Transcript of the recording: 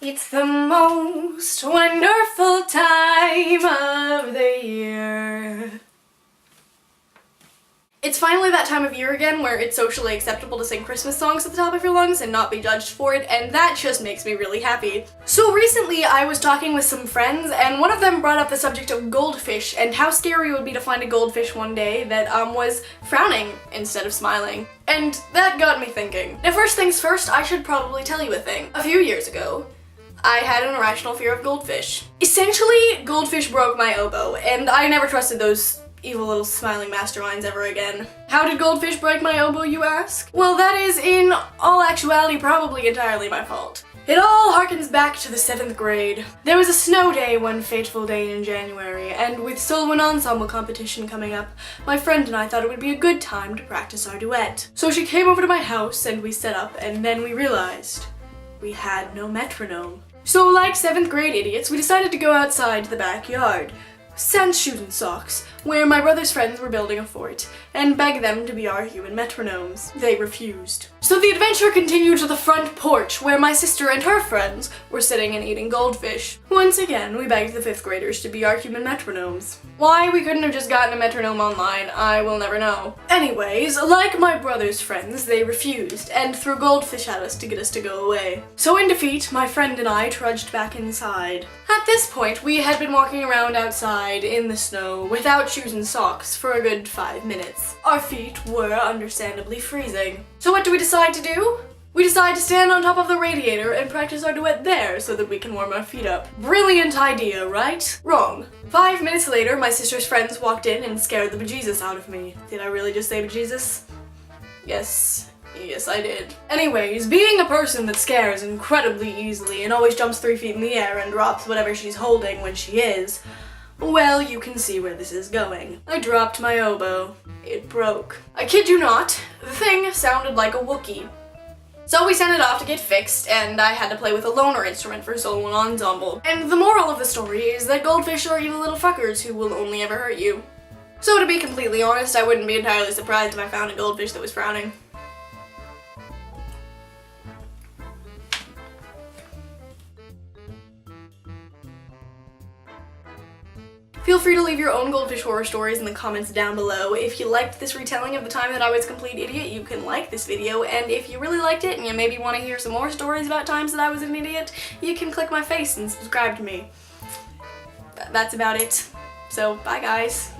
It's the most wonderful time of the year. It's finally that time of year again where it's socially acceptable to sing Christmas songs at the top of your lungs and not be judged for it, and that just makes me really happy. So recently I was talking with some friends, and one of them brought up the subject of goldfish and how scary it would be to find a goldfish one day that was frowning instead of smiling. And that got me thinking. Now first things first, I should probably tell you a thing. A few years ago, I had an irrational fear of goldfish. Essentially, goldfish broke my oboe, and I never trusted those evil little smiling masterminds ever again. How did goldfish break my oboe, you ask? Well, that is, in all actuality, probably entirely my fault. It all harkens back to the 7th grade. There was a snow day one fateful day in January, and with solo and ensemble competition coming up, my friend and I thought it would be a good time to practice our duet. So she came over to my house and we set up, and then we realized we had no metronome. So like 7th grade idiots, we decided to go outside to the backyard, sans shoes and socks, where my brother's friends were building a fort, and beg them to be our human metronomes. They refused. So the adventure continued to the front porch, where my sister and her friends were sitting and eating goldfish. Once again, we begged the 5th graders to be our human metronomes. Why we couldn't have just gotten a metronome online, I will never know. Anyways, like my brother's friends, they refused, and threw goldfish at us to get us to go away. So in defeat, my friend and I trudged back inside. At this point, we had been walking around outside in the snow without shoes and socks for a good 5 minutes. Our feet were understandably freezing. So what do we decide to do? We decide to stand on top of the radiator and practice our duet there so that we can warm our feet up. Brilliant idea, right? Wrong. 5 minutes later, my sister's friends walked in and scared the bejesus out of me. Did I really just say bejesus? Yes, I did. Anyways, being a person that scares incredibly easily and always jumps 3 feet in the air and drops whatever she's holding when she is, well, you can see where this is going. I dropped my oboe. It broke. I kid you not, the thing sounded like a Wookiee. So we sent it off to get fixed, and I had to play with a loner instrument for solo and ensemble. And the moral of the story is that goldfish are evil little fuckers who will only ever hurt you. So to be completely honest, I wouldn't be entirely surprised if I found a goldfish that was frowning. Feel free to leave your own goldfish horror stories in the comments down below. If you liked this retelling of the time that I was a complete idiot, you can like this video, and if you really liked it and you maybe want to hear some more stories about times that I was an idiot, you can click my face and subscribe to me. That's about it. So, bye guys.